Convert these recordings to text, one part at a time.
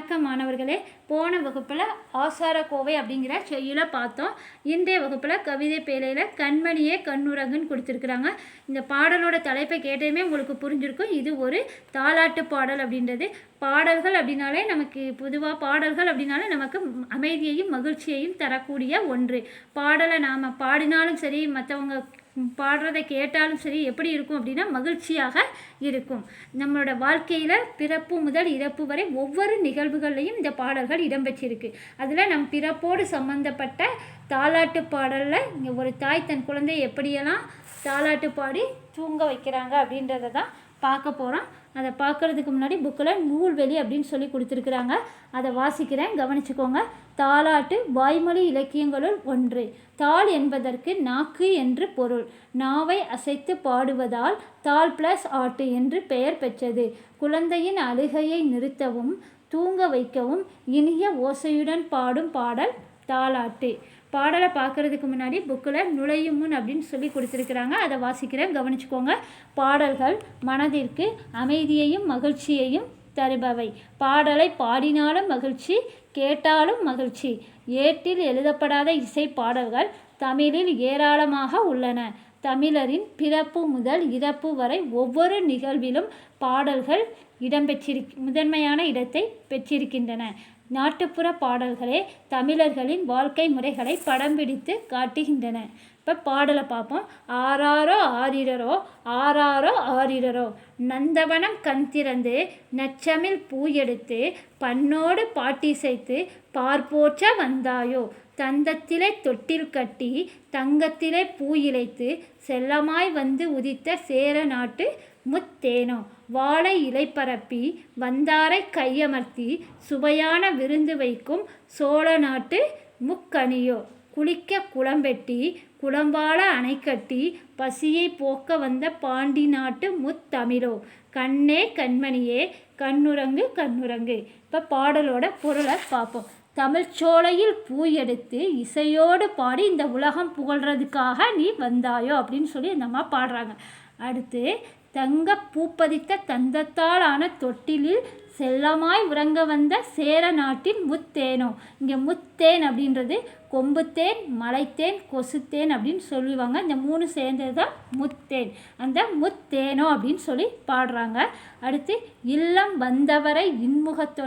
வணக்கம் மாணவர்களே. போன வகுப்பில் ஆசாரக்கோவை அப்படிங்கிற செய்யுளை பார்த்தோம். இன்றைய வகுப்பில் கவிதை பேழையில் கண்மணியே கண்ணுறங்குன்னு கொடுத்துருக்குறாங்க. இந்த பாடலோட தலைப்பை கேட்டதுமே உங்களுக்கு புரிஞ்சிருக்கும். இது ஒரு தாலாட்டு பாடல் அப்படின்றது. பாடல்கள் அப்படின்னாலே நமக்கு அமைதியையும் மகிழ்ச்சியையும் தரக்கூடிய ஒன்று. பாடலை நாம் பாடினாலும் சரி, மற்றவங்க பாடுறதை கேட்டாலும் சரி, எப்படி இருக்கும் அப்படின்னா மகிழ்ச்சியாக இருக்கும். நம்மளோட வாழ்க்கையில் பிறப்பு முதல் இறப்பு வரை ஒவ்வொரு நிகழ்வுகள்லையும் இந்த பாடல்கள் இடம்பெற்றிருக்கு. அதில் நம் பிறப்போடு சம்பந்தப்பட்ட தாலாட்டு பாடலில் இங்கே ஒரு தாய் தன் குழந்தையை எப்படியெல்லாம் தாலாட்டு பாடி தூங்க வைக்கிறாங்க அப்படின்றத தான் பார்க்க போகிறோம். அதை பார்க்குறதுக்கு முன்னாடி புக்கில் நூல்வெளி அப்படின்னு சொல்லி கொடுத்துருக்குறாங்க. அதை வாசிக்கிறேன், கவனிச்சுக்கோங்க. தாலாட்டு வாய்மொழி இலக்கியங்களுள் ஒன்று. தாள் என்பதற்கு நாக்கு என்று பொருள். நாவை அசைத்து பாடுவதால் தாள் ப்ளஸ் ஆட்டு என்று பெயர் பெற்றது. குழந்தையின் அழுகையை நிறுத்தவும் தூங்க வைக்கவும் இனிய ஓசையுடன் பாடும் பாடல் தாலாட்டு. பாடலை பார்க்குறதுக்கு முன்னாடி புக்கில் நுழையும் முன் அப்படின்னு சொல்லி கொடுத்துருக்குறாங்க. அதை வாசிக்கிறேன், கவனிச்சுக்கோங்க. பாடல்கள் மனதிற்கு அமைதியையும் மகிழ்ச்சியையும் தருபவை. பாடலை பாடினாலும் மகிழ்ச்சி, கேட்டாலும் மகிழ்ச்சி. ஏட்டில் எழுதப்படாத இசை பாடல்கள் தமிழில் ஏராளமாக உள்ளன. தமிழரின் பிறப்பு முதல் இறப்பு வரை ஒவ்வொரு நிகழ்விலும் பாடல்கள் முதன்மையான இடத்தை பெற்றிருக்கின்றன. நாட்டுப்புற பாடல்களே தமிழர்களின் வாழ்க்கை முறைகளை படம் பிடித்து காட்டுகின்றன. இப்போ பாடலை பார்ப்போம். ஆராரோ ஆரிரரோ ஆராரோ ஆரிரரோ. நந்தவனம் கண் திறந்து நச்சமில் பூ எடுத்து பண்ணோடு பாட்டிசைத்து பார்ப்போற்ற வந்தாயோ. தந்தத்திலே தொட்டில் கட்டி தங்கத்திலே பூ இழைத்து செல்லமாய் வந்து உதித்த சேர நாட்டு முத்தேனோ. வாழை இலை பரப்பி வந்தாரை கையமர்த்தி சுவையான விருந்து வைக்கும் சோழ நாட்டு முக்கணியோ. குளிக்க குளம்பெட்டி குளம்பால அணை கட்டி பசியை போக்க வந்த பாண்டி நாட்டு முத்தமிழோ. கண்ணே கண்மணியே கண்ணுறங்கு கண்ணுறங்கு. இப்போ பாடலோட பொருளை பார்ப்போம். தமிழ்ச்சோலையில் பூ எடுத்து இசையோடு பாடி இந்த உலகம் புகழ்கிறதுக்காக நீ வந்தாயோ அப்படின்னு சொல்லி இந்த அம்மா பாடுறாங்க. அடுத்து, தங்க பூப்பதித்த தந்தத்தால் ஆன தொட்டிலில் செல்லமாய் உறங்க வந்த சேர நாட்டின் முத்தேனோ. இங்கே முத்தேன் அப்படின்றது கொம்புத்தேன், மலைத்தேன், கொசுத்தேன் அப்படின்னு சொல்லுவாங்க. இந்த மூணு சேர்ந்தது தான் முத்தேன். அந்த முத்தேனோ அப்படின்னு சொல்லி பாடுறாங்க. அடுத்து, இல்லம் வந்தவரை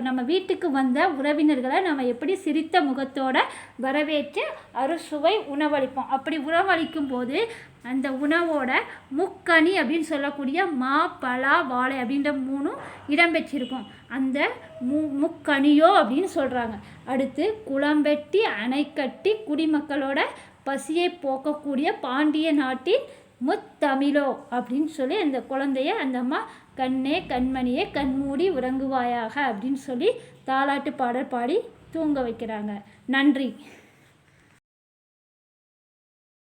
நம்ம வீட்டுக்கு வந்த உறவினர்களை நம்ம எப்படி சிரித்த முகத்தோட வரவேற்று அறுசுவை உணவளிப்போம். அப்படி உணவளிக்கும் போது அந்த உணவோட முக்கணி அப்படின்னு சொல்லக்கூடிய மா, பலா, வாழை அப்படின்ற மூணும் இடம்பெற்றிருக்கும். அந்த முக்கணியோ அப்படின்னு சொல்கிறாங்க. அடுத்து, குளம்பெட்டி அணை கட்டி குடிமக்களோட பசியை போக்கக்கூடிய பாண்டிய நாட்டின் முத்தமிழோ அப்படின்னு சொல்லி அந்த குழந்தைய அந்த அம்மா கண்ணே கண்மணியே கண்மூடி உறங்குவாயாக அப்படின்னு சொல்லி தாலாட்டு பாடல் பாடி தூங்க வைக்கிறாங்க. நன்றி.